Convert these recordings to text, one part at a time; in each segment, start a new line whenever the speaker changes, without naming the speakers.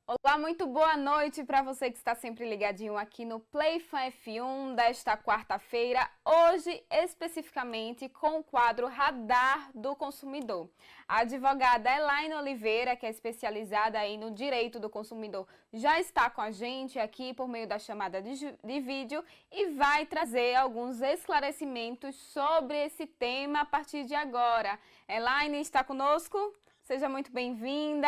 Olá, muito boa noite para você que está sempre ligadinho aqui no Play Fan F1 desta quarta-feira, hoje especificamente com o quadro Radar do Consumidor. A advogada Elaine Oliveira, que é especializada aí no direito do consumidor, já está com a gente aqui por meio da chamada de vídeo e vai trazer alguns esclarecimentos sobre esse tema a partir de agora. Elaine está conosco? Seja muito bem-vinda.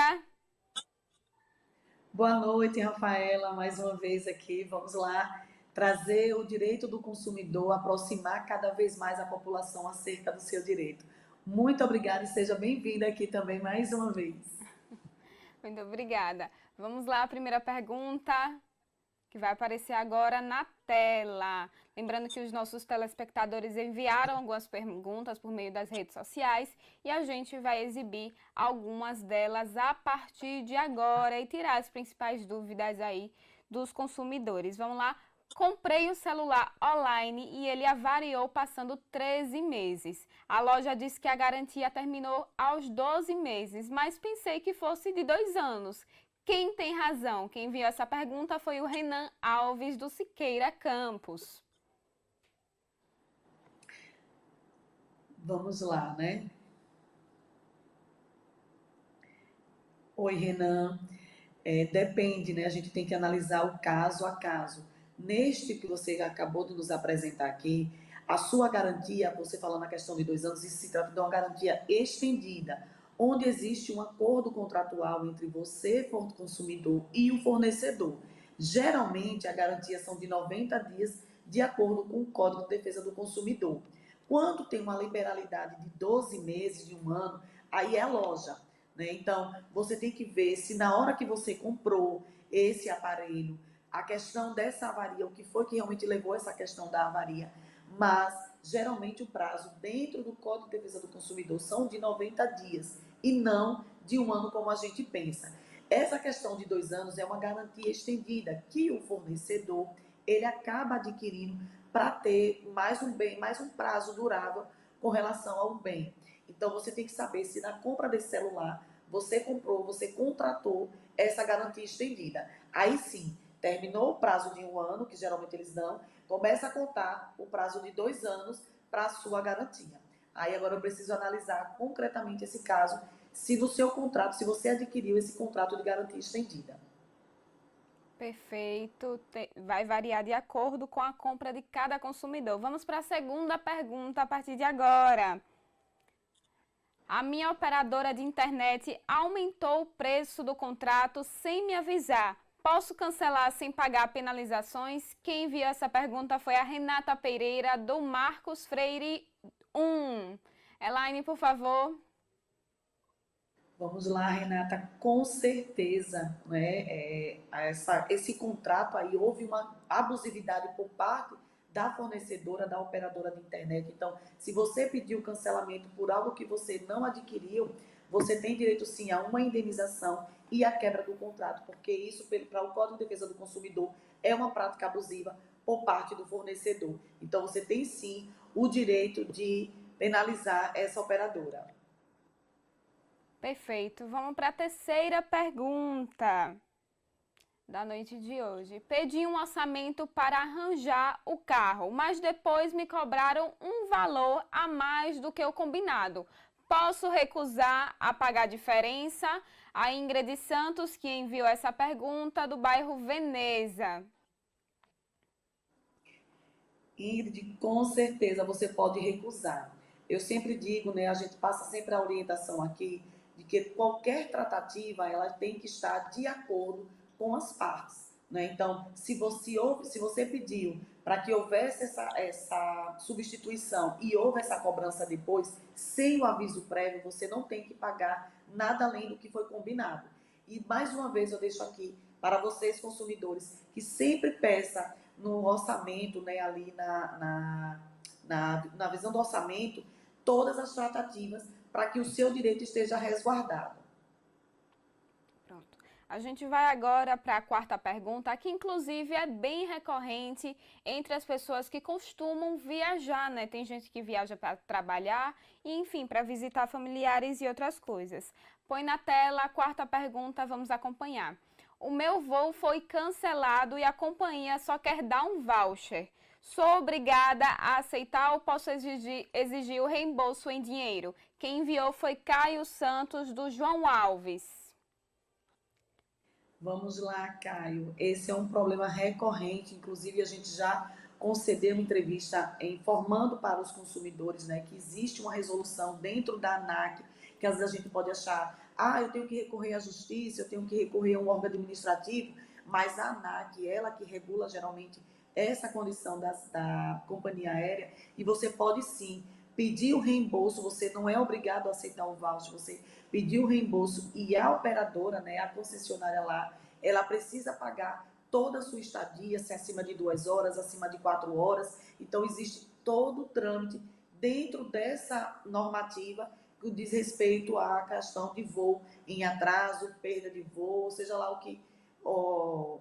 Boa noite, Rafaela, mais uma vez aqui. Vamos lá trazer o direito do consumidor, aproximar cada vez mais a população acerca do seu direito. Muito obrigada e seja bem-vinda aqui também mais uma vez.
Muito obrigada. Vamos lá, a primeira pergunta que vai aparecer agora na tela. Lembrando que os nossos telespectadores enviaram algumas perguntas por meio das redes sociais e a gente vai exibir algumas delas a partir de agora e tirar as principais dúvidas aí dos consumidores. Vamos lá. Comprei um celular online e ele avariou passando 13 meses. A loja disse que a garantia terminou aos 12 meses, mas pensei que fosse de 2 anos. Quem tem razão? Quem enviou essa pergunta foi o Renan Alves do Siqueira Campos.
Vamos lá, né? Oi, Renan. Depende, né? A gente tem que analisar o caso a caso. Neste que você acabou de nos apresentar aqui, a sua garantia, você falando na questão de 2 anos, isso se trata de uma garantia estendida, onde existe um acordo contratual entre você, consumidor, e o fornecedor. Geralmente, a garantia são de 90 dias, de acordo com o Código de Defesa do Consumidor. Quando tem uma liberalidade de 12 meses, de um ano, aí é a loja, né? Então, você tem que ver se na hora que você comprou esse aparelho, a questão dessa avaria, o que foi que realmente levou essa questão da avaria. Mas, geralmente, o prazo dentro do Código de Defesa do Consumidor são de 90 dias e não de um ano como a gente pensa. Essa questão de 2 anos é uma garantia estendida que o fornecedor ele acaba adquirindo para ter mais um bem, mais um prazo durável com relação ao bem. Então, você tem que saber se na compra desse celular você comprou, você contratou essa garantia estendida. Aí sim, terminou o prazo de um ano, que geralmente eles dão, começa a contar o prazo de 2 anos para a sua garantia. Aí agora eu preciso analisar concretamente esse caso, se no seu contrato, se você adquiriu esse contrato de garantia estendida.
Perfeito. Vai variar de acordo com a compra de cada consumidor. Vamos para a segunda pergunta a partir de agora. A minha operadora de internet aumentou o preço do contrato sem me avisar. Posso cancelar sem pagar penalizações? Quem enviou essa pergunta foi a Renata Pereira, do Marcos Freire 1. Elaine, por favor.
Vamos lá, Renata, com certeza, né? Esse contrato aí houve uma abusividade por parte da fornecedora, da operadora de internet. Então, se você pediu cancelamento por algo que você não adquiriu, você tem direito sim a uma indenização e a quebra do contrato, porque isso, para o Código de Defesa do Consumidor, é uma prática abusiva por parte do fornecedor. Então, você tem sim o direito de penalizar essa operadora.
Perfeito. Vamos para a terceira pergunta da noite de hoje. Pedi um orçamento para arranjar o carro, mas depois me cobraram um valor a mais do que o combinado. Posso recusar a pagar a diferença? A Ingrid Santos, que enviou essa pergunta, do bairro Veneza.
Ingrid, com certeza você pode recusar. Eu sempre digo, né, a gente passa sempre a orientação aqui de que qualquer tratativa ela tem que estar de acordo com as partes, né? Então, se você pediu para que houvesse essa substituição e houve essa cobrança depois, sem o aviso prévio, você não tem que pagar nada além do que foi combinado. E mais uma vez eu deixo aqui para vocês consumidores que sempre peça no orçamento, né, ali na visão do orçamento, todas as tratativas para que o seu direito esteja resguardado.
Pronto. A gente vai agora para a quarta pergunta, que inclusive é bem recorrente entre as pessoas que costumam viajar, né? Tem gente que viaja para trabalhar e, enfim, para visitar familiares e outras coisas. Põe na tela a quarta pergunta, vamos acompanhar. O meu voo foi cancelado e a companhia só quer dar um voucher. Sou obrigada a aceitar ou posso exigir o reembolso em dinheiro? Quem enviou foi Caio Santos, do João Alves.
Vamos lá, Caio. Esse é um problema recorrente, inclusive a gente já concedeu uma entrevista informando para os consumidores, né, que existe uma resolução dentro da ANAC, que às vezes a gente pode achar, eu tenho que recorrer à justiça, eu tenho que recorrer a um órgão administrativo, mas a ANAC, ela que regula geralmente essa condição da companhia aérea, e você pode sim pedir o reembolso, você não é obrigado a aceitar o voucher, você pedir o reembolso e a operadora, né, a concessionária lá, ela precisa pagar toda a sua estadia, se é acima de 2 horas, acima de 4 horas. Então, existe todo o trâmite dentro dessa normativa que diz respeito à questão de voo em atraso, perda de voo, seja lá o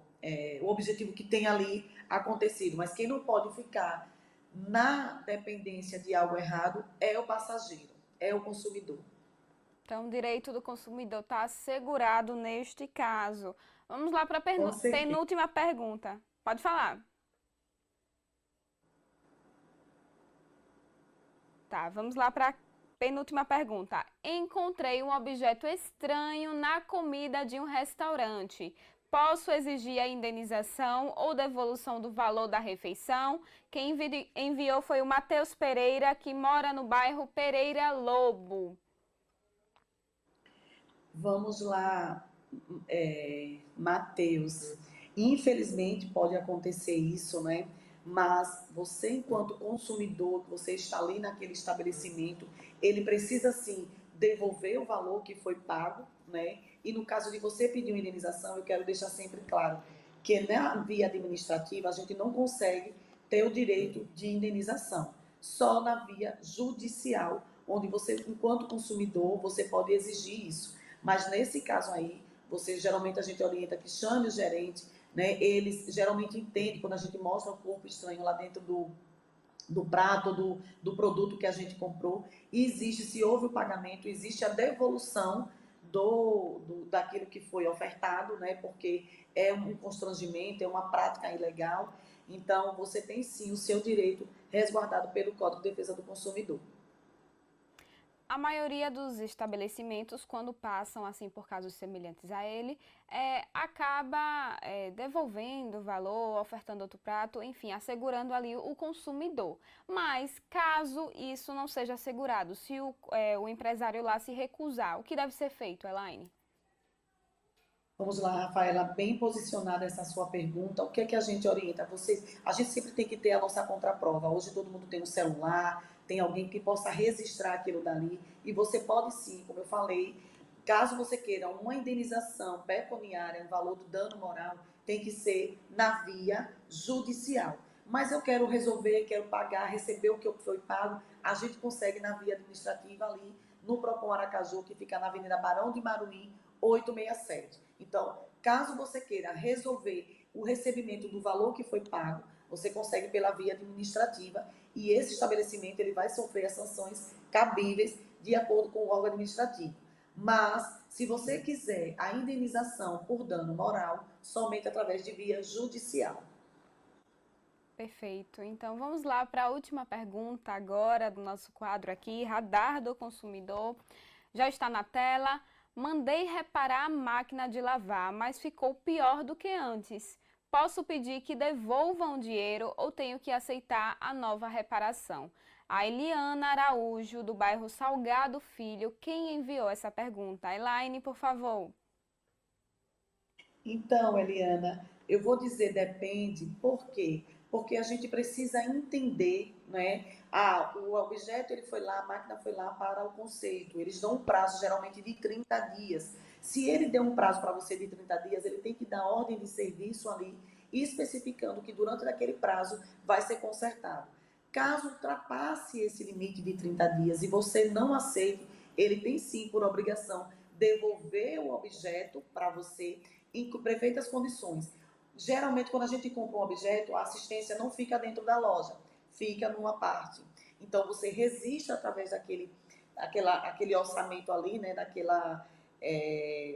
objetivo que tem ali acontecido. Mas quem não pode ficar na dependência de algo errado é o passageiro, é o consumidor.
Então, o direito do consumidor está assegurado neste caso. Vamos lá para a
Com certeza.
penúltima pergunta. Pode falar. Tá, vamos lá para a penúltima pergunta. Encontrei um objeto estranho na comida de um restaurante. Posso exigir a indenização ou devolução do valor da refeição? Quem enviou foi o Matheus Pereira, que mora no bairro Pereira Lobo.
Vamos lá, Matheus. Infelizmente pode acontecer isso, né? Mas você, enquanto consumidor, que você está ali naquele estabelecimento, ele precisa sim devolver o valor que foi pago, né? E no caso de você pedir uma indenização, eu quero deixar sempre claro que na via administrativa a gente não consegue ter o direito de indenização, só na via judicial, onde você, enquanto consumidor, você pode exigir isso. Mas nesse caso aí, você geralmente a gente orienta que chame o gerente, né? Eles geralmente entendem quando a gente mostra um corpo estranho lá dentro do prato, do produto que a gente comprou. E existe, se houve o pagamento, existe a devolução daquilo que foi ofertado, né? Porque é um constrangimento, é uma prática ilegal. Então, você tem sim o seu direito resguardado pelo Código de Defesa do Consumidor.
A maioria dos estabelecimentos, quando passam assim por casos semelhantes a ele, acaba devolvendo o valor, ofertando outro prato, enfim, assegurando ali o consumidor. Mas caso isso não seja assegurado, se o empresário lá se recusar, o que deve ser feito, Elaine?
Vamos lá, Rafaela, bem posicionada essa sua pergunta. O que é que a gente orienta? A gente sempre tem que ter a nossa contraprova. Hoje todo mundo tem um celular, tem alguém que possa registrar aquilo dali. E você pode sim, como eu falei, caso você queira uma indenização pecuniária, um valor do dano moral, tem que ser na via judicial. Mas eu quero resolver, quero pagar, receber o que foi pago, a gente consegue na via administrativa ali no Procon Aracaju, que fica na Avenida Barão de Maruim, 867. Então, caso você queira resolver o recebimento do valor que foi pago, você consegue pela via administrativa e esse estabelecimento ele vai sofrer as sanções cabíveis de acordo com o órgão administrativo. Mas, se você quiser a indenização por dano moral, somente através de via judicial.
Perfeito. Então vamos lá para a última pergunta agora do nosso quadro aqui, Radar do Consumidor. Já está na tela. Mandei reparar a máquina de lavar, mas ficou pior do que antes. Posso pedir que devolvam o dinheiro ou tenho que aceitar a nova reparação? A Eliana Araújo, do bairro Salgado Filho, quem enviou essa pergunta? Elaine, por favor.
Então, Eliana, eu vou dizer depende, por quê? Porque a gente precisa entender, né? O objeto ele foi lá, a máquina foi lá para o conserto. Eles dão um prazo geralmente de 30 dias. Se ele der um prazo para você de 30 dias, ele tem que dar ordem de serviço ali, especificando que durante aquele prazo vai ser consertado. Caso ultrapasse esse limite de 30 dias e você não aceite, ele tem sim por obrigação devolver o objeto para você em perfeitas condições. Geralmente, quando a gente compra um objeto, a assistência não fica dentro da loja, fica numa parte. Então, você registra através aquele orçamento ali, né,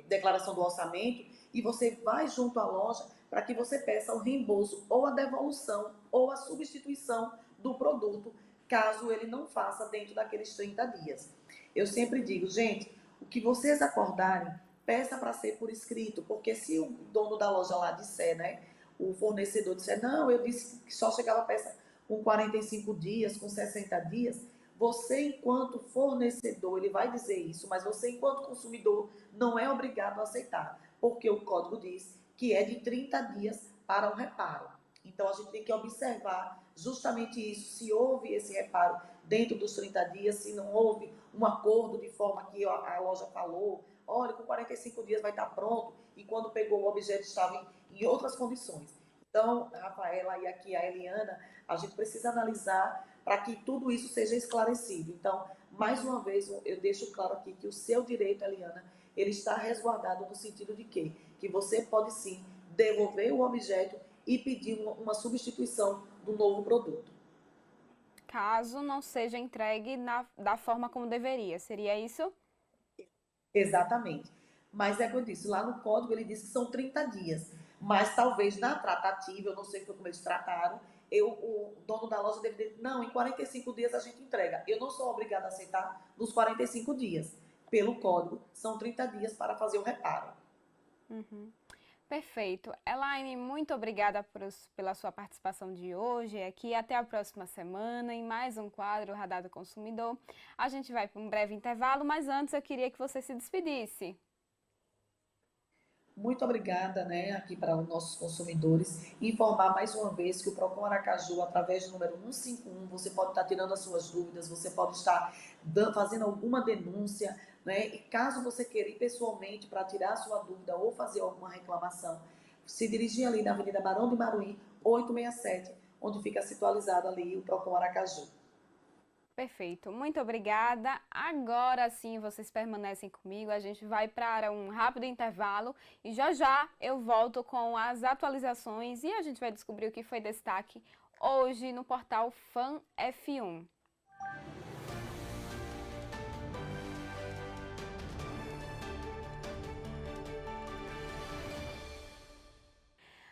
declaração do orçamento e você vai junto à loja para que você peça o reembolso ou a devolução ou a substituição do produto, caso ele não faça dentro daqueles 30 dias. Eu sempre digo, gente, o que vocês acordarem, peça para ser por escrito, porque se o dono da loja lá disser, né, o fornecedor disser, não, eu disse que só chegava a peça com 45 dias, com 60 dias, você, enquanto fornecedor, ele vai dizer isso, mas você, enquanto consumidor, não é obrigado a aceitar, porque o código diz que é de 30 dias para o reparo. Então, a gente tem que observar justamente isso, se houve esse reparo dentro dos 30 dias, se não houve um acordo de forma que a loja falou, olha, com 45 dias vai estar pronto, e quando pegou o objeto estava em outras condições. Então, a Rafaela e aqui a Eliana, a gente precisa analisar para que tudo isso seja esclarecido. Então, mais uma vez, eu deixo claro aqui que o seu direito, Eliana, ele está resguardado no sentido de quê? Que você pode sim devolver o objeto e pedir uma substituição do novo produto.
Caso não seja entregue da forma como deveria, seria isso?
Exatamente. Mas é como eu disse, lá no código ele diz que são 30 dias. Mas talvez na tratativa, eu não sei como eles trataram, o dono da loja deve dizer, não, em 45 dias a gente entrega. Eu não sou obrigada a aceitar nos 45 dias. Pelo código, são 30 dias para fazer o reparo.
Uhum. Perfeito. Elaine, muito obrigada pela sua participação de hoje aqui. Até a próxima semana em mais um quadro Radar do Consumidor. A gente vai para um breve intervalo, mas antes eu queria que você se despedisse.
Muito obrigada, né, aqui para os nossos consumidores. Informar mais uma vez que o Procon Aracaju, através do número 151, você pode estar tirando as suas dúvidas, você pode estar fazendo alguma denúncia, né? E caso você queira ir pessoalmente para tirar a sua dúvida ou fazer alguma reclamação, se dirigir ali na Avenida Barão de Maruim, 867, onde fica situalizado ali o Procon Aracaju.
Perfeito, muito obrigada. Agora sim vocês permanecem comigo, a gente vai para um rápido intervalo e já já eu volto com as atualizações e a gente vai descobrir o que foi destaque hoje no portal Fan F1.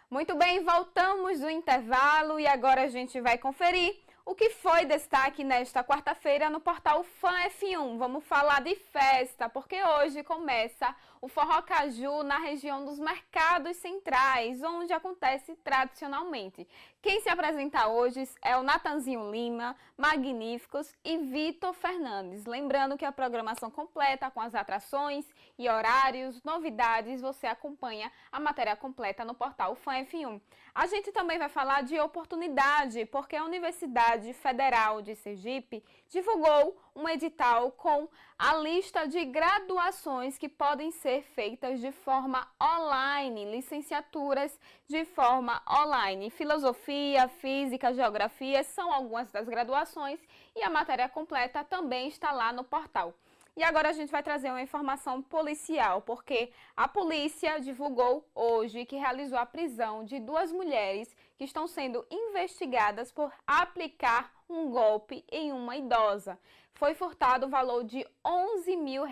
Muito bem, voltamos do intervalo e agora a gente vai conferir o que foi destaque nesta quarta-feira no portal Fan F1. Vamos falar de festa, porque hoje começa o Forró Caju na região dos Mercados Centrais, onde acontece tradicionalmente. Quem se apresenta hoje é o Natanzinho Lima, Magníficos e Vitor Fernandes. Lembrando que a programação completa com as atrações e horários, novidades, você acompanha a matéria completa no portal Fan F1. A gente também vai falar de oportunidade, porque a Universidade Federal de Sergipe divulgou um edital com a lista de graduações que podem ser feitas de forma online, licenciaturas de forma online. Filosofia, Física, Geografia são algumas das graduações e a matéria completa também está lá no portal. E agora a gente vai trazer uma informação policial, porque a polícia divulgou hoje que realizou a prisão de 2 mulheres que estão sendo investigadas por aplicar um golpe em uma idosa. Foi furtado o valor de R$11 mil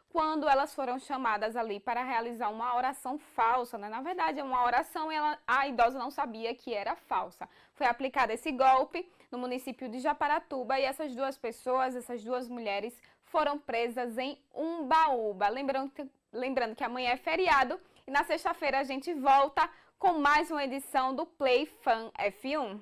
quando elas foram chamadas ali para realizar uma oração falsa, né? Na verdade, é uma oração e a idosa não sabia que era falsa. Foi aplicado esse golpe no município de Japaratuba e essas 2 pessoas, essas 2 mulheres, foram presas em Umbaúba. Lembrando que amanhã é feriado e na sexta-feira a gente volta com mais uma edição do Play Fan F1.